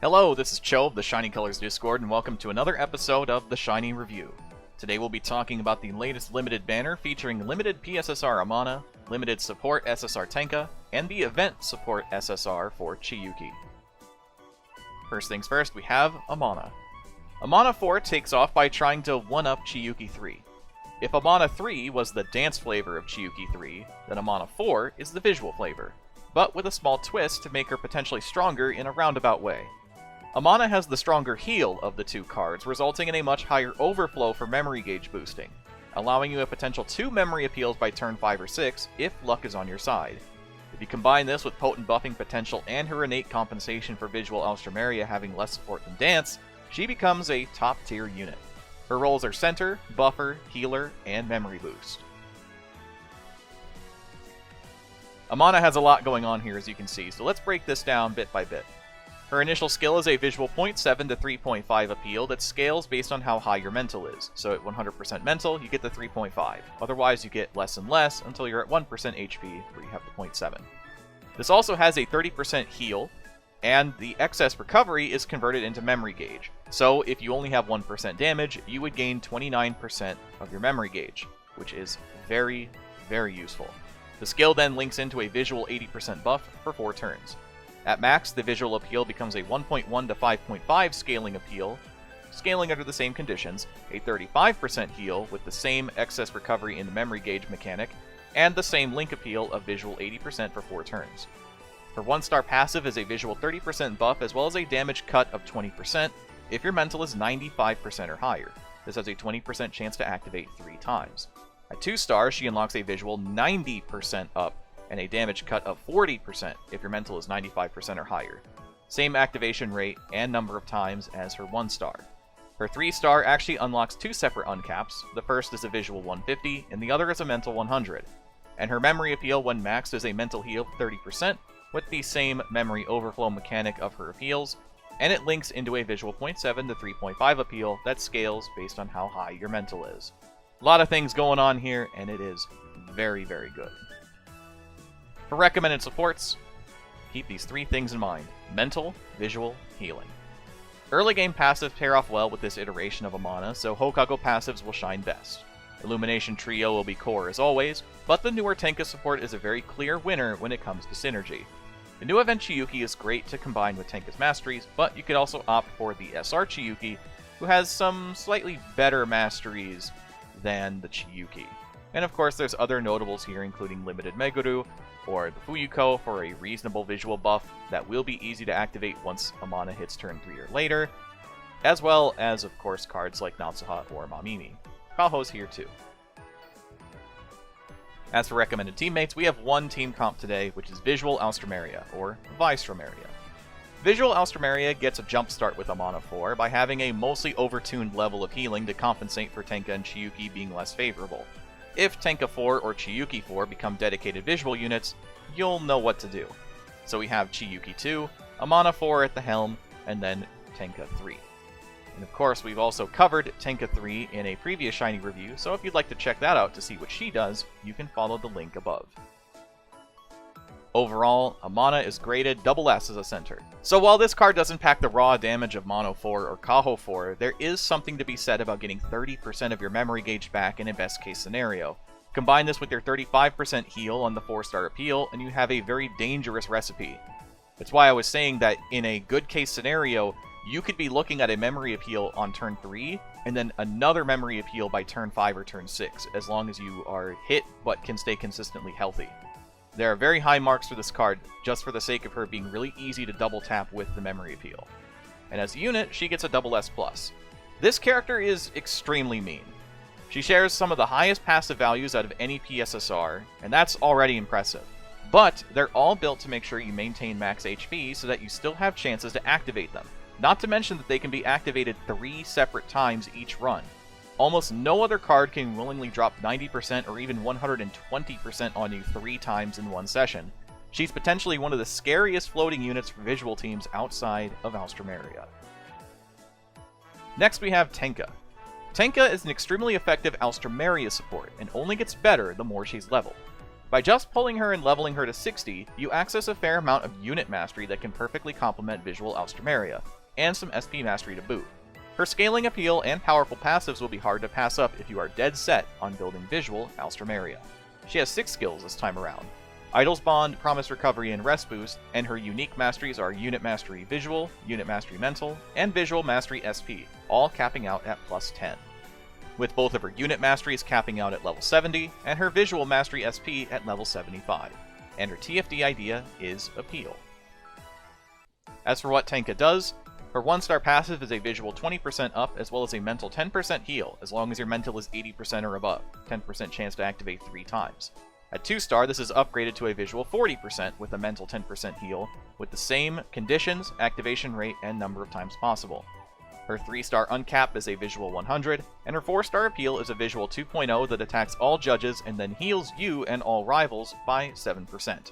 Hello, this is Cho of the Shiny Colors Discord, and welcome to another episode of the Shiny Review. Today we'll be talking about the latest limited banner featuring limited P SSR Amana, limited support SSR Tanka, and the event support SSR for Chiyuki. First things first, we have Amana. Amana4 takes off by trying to one-up Chiyuki 3. If Amana3 was the dance flavor of Chiyuki 3, then Amana4 is the visual flavor, but with a small twist to make her potentially stronger in a roundabout way. Amana has the stronger heal of the two cards, resulting in a much higher overflow for memory gauge boosting, allowing you a potential 2 memory appeals by turn 5 or 6 if luck is on your side. If you combine this with potent buffing potential and her innate compensation for visual Alströmeria having less support than dance, she becomes a top tier unit. Her roles are center, buffer, healer, and memory boost. Amana has a lot going on here as you can see, so let's break this down bit by bit. Her initial skill is a visual 0.7 to 3.5 appeal that scales based on how high your mental is. So at 100% mental, you get the 3.5. Otherwise, you get less and less until you're at 1% HP, where you have the 0.7. This also has a 30% heal, and the excess recovery is converted into memory gauge. So if you only have 1% damage, you would gain 29% of your memory gauge, which is very, very useful. The skill then links into a visual 80% buff for 4 turns. At max, the visual appeal becomes a 1.1 to 5.5 scaling appeal, scaling under the same conditions, a 35% heal with the same excess recovery in the memory gauge mechanic, and the same link appeal of visual 80% for 4 turns. Her 1-star passive is a visual 30% buff as well as a damage cut of 20% if your mental is 95% or higher. This has a 20% chance to activate 3 times. At 2 stars, she unlocks a visual 90% up and a damage cut of 40% if your mental is 95% or higher. Same activation rate and number of times as her 1-star. Her 3-star actually unlocks 2 separate uncaps. The first is a visual 150 and the other is a mental 100. And her memory appeal when maxed is a mental heal 30% with the same memory overflow mechanic of her appeals, and it links into a visual 0.7 to 3.5 appeal that scales based on how high your mental is. A lot of things going on here, and it is very, very good. For recommended supports, keep these 3 things in mind: mental, visual, healing. Early game passives pair off well with this iteration of Amana, so Hokago passives will shine best. Illumination Trio will be core as always, but the newer Tanka support is a very clear winner when it comes to synergy. The new event Chiyuki is great to combine with Tanka's masteries, but you could also opt for the SSR Chiyuki, who has some slightly better masteries than the Chiyuki. And of course there's other notables here including limited Meguru, or the Fuyuko for a reasonable visual buff that will be easy to activate once Amana hits turn 3 or later, as well as of course cards like Natsuha or Mamimi. Kaho's here too. As for recommended teammates, we have one team comp today, which is Visual Alströmeria, or Vistromeria. Visual Alströmeria gets a jump start with Amana4 by having a mostly overtuned level of healing to compensate for Tanka and Chiyuki being less favorable. If Tanka 4 or Chiyuki 4 become dedicated visual units, you'll know what to do. So we have Chiyuki 2, Amana4 at the helm, and then Tanka 3. And of course, we've also covered Tanka 3 in a previous Shiny review, so if you'd like to check that out to see what she does, you can follow the link above. Overall, Amana is graded SS as a center. So while this card doesn't pack the raw damage of Mono 4 or Kaho 4, there is something to be said about getting 30% of your memory gauge back in a best case scenario. Combine this with your 35% heal on the 4-star appeal, and you have a very dangerous recipe. That's why I was saying that in a good case scenario, you could be looking at a memory appeal on turn 3, and then another memory appeal by turn 5 or turn 6, as long as you are hit but can stay consistently healthy. There are very high marks for this card, just for the sake of her being really easy to double tap with the memory appeal. And as a unit, she gets a SS+. This character is extremely mean. She shares some of the highest passive values out of any P SSR, and that's already impressive. But they're all built to make sure you maintain max HP so that you still have chances to activate them. Not to mention that they can be activated 3 separate times each run. Almost no other card can willingly drop 90% or even 120% on you 3 times in one session. She's potentially one of the scariest floating units for visual teams outside of Alströmeria. Next we have Tanka. Tanka is an extremely effective Alströmeria support, and only gets better the more she's leveled. By just pulling her and leveling her to 60, you access a fair amount of unit mastery that can perfectly complement visual Alstroemeria, and some SP mastery to boot. Her scaling appeal and powerful passives will be hard to pass up if you are dead set on building visual Alstroemeria. She has 6 skills this time around: Idol's Bond, Promise Recovery, and Rest Boost, and her unique masteries are Unit Mastery Visual, Unit Mastery Mental, and Visual Mastery SP, all capping out at plus 10. With both of her unit masteries capping out at level 70, and her visual mastery SP at level 75. And her TFD idea is Appeal. As for what Tanka does, her 1-star passive is a visual 20% up as well as a mental 10% heal, as long as your mental is 80% or above, 10% chance to activate 3 times. At 2-star, this is upgraded to a visual 40% with a mental 10% heal, with the same conditions, activation rate, and number of times possible. Her 3-star uncap is a visual 100, and her 4-star appeal is a visual 2.0 that attacks all judges and then heals you and all rivals by 7%.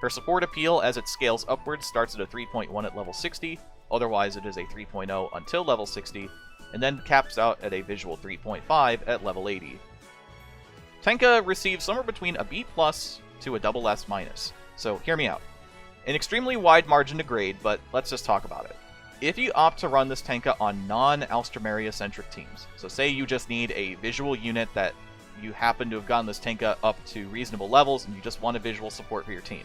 Her support appeal as it scales upwards starts at a 3.1 at level 60, otherwise it is a 3.0 until level 60, and then caps out at a visual 3.5 at level 80. Tanka receives somewhere between a B+ to a SS-, so hear me out. An extremely wide margin to grade, but let's just talk about it. If you opt to run this Tanka on non-Alstroemeria-centric teams, so say you just need a visual unit that you happen to have gotten this Tanka up to reasonable levels and you just want a visual support for your team.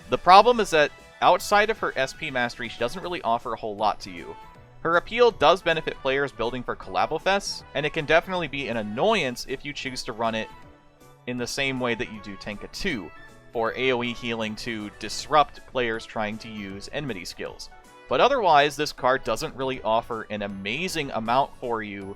The problem is that outside of her SP mastery, she doesn't really offer a whole lot to you. Her appeal does benefit players building for Collabofests, and it can definitely be an annoyance if you choose to run it in the same way that you do Tanka 2, for AoE healing to disrupt players trying to use enmity skills. But otherwise, this card doesn't really offer an amazing amount for you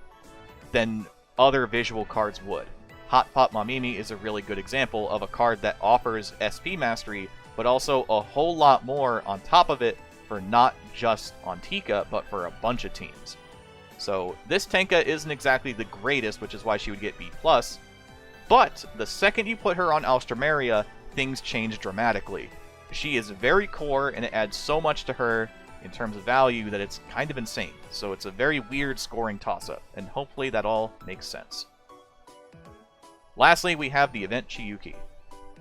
than other visual cards would. Hot Pot Mamimi is a really good example of a card that offers SP mastery, but also a whole lot more on top of it for not just Antika, but for a bunch of teams. So this Tanka isn't exactly the greatest, which is why she would get B+, but the second you put her on Alstroemeria, things change dramatically. She is very core, and it adds so much to her in terms of value that it's kind of insane. So it's a very weird scoring toss-up, and hopefully that all makes sense. Lastly, we have the event Chiyuki.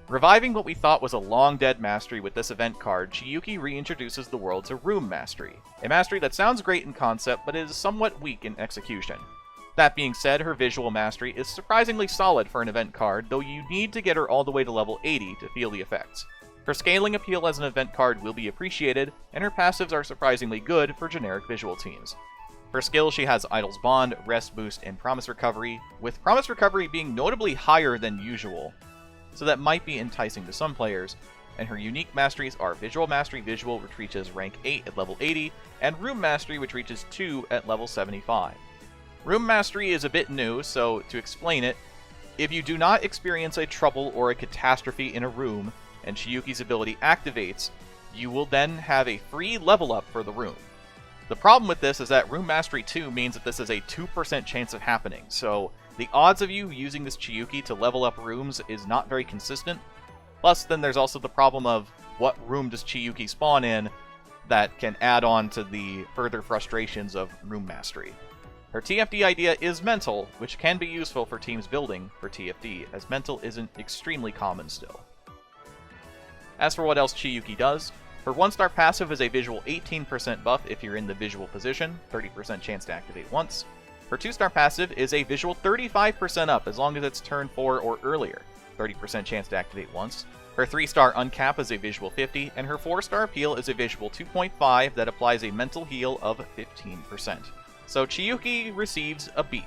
Reviving what we thought was a long-dead mastery with this event card, Chiyuki reintroduces the world to Room Mastery, a mastery that sounds great in concept but is somewhat weak in execution. That being said, her visual mastery is surprisingly solid for an event card, though you need to get her all the way to level 80 to feel the effects. Her scaling appeal as an event card will be appreciated, and her passives are surprisingly good for generic visual teams. For skill, she has Idol's Bond, Rest Boost, and Promise Recovery, with Promise Recovery being notably higher than usual, so that might be enticing to some players, and her unique masteries are Visual Mastery Visual, which reaches rank 8 at level 80, and Room Mastery, which reaches 2 at level 75. Room Mastery is a bit new, so to explain it, if you do not experience a trouble or a catastrophe in a room, and Chiyuki's ability activates, you will then have a free level up for the room. The problem with this is that Room Mastery 2 means that this is a 2% chance of happening, so the odds of you using this Chiyuki to level up rooms is not very consistent. Plus, then there's also the problem of what room does Chiyuki spawn in that can add on to the further frustrations of Room Mastery. Her TFD idea is Mental, which can be useful for teams building for TFD, as Mental isn't extremely common still. As for what else Chiyuki does, her 1-star passive is a visual 18% buff if you're in the visual position, 30% chance to activate once. Her 2-star passive is a visual 35% up as long as it's turn 4 or earlier, 30% chance to activate once. Her 3-star uncap is a visual 50, and her 4-star appeal is a visual 2.5 that applies a mental heal of 15%. So Chiyuki receives a B.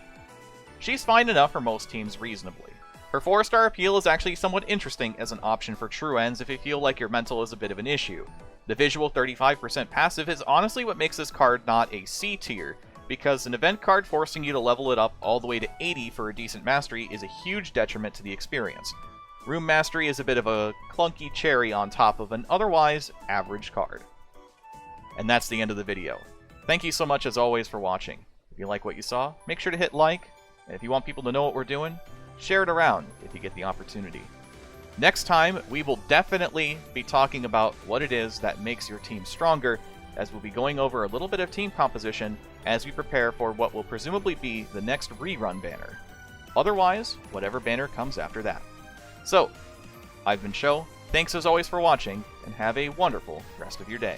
She's fine enough for most teams reasonably. Her 4-star appeal is actually somewhat interesting as an option for true ends if you feel like your mental is a bit of an issue. The visual 35% passive is honestly what makes this card not a C tier, because an event card forcing you to level it up all the way to 80 for a decent mastery is a huge detriment to the experience. Room Mastery is a bit of a clunky cherry on top of an otherwise average card. And that's the end of the video. Thank you so much as always for watching. If you like what you saw, make sure to hit like, and if you want people to know what we're doing, share it around if you get the opportunity. Next time, we will definitely be talking about what it is that makes your team stronger, as we'll be going over a little bit of team composition as we prepare for what will presumably be the next rerun banner. Otherwise, whatever banner comes after that. So, I've been Sho, thanks as always for watching, and have a wonderful rest of your day.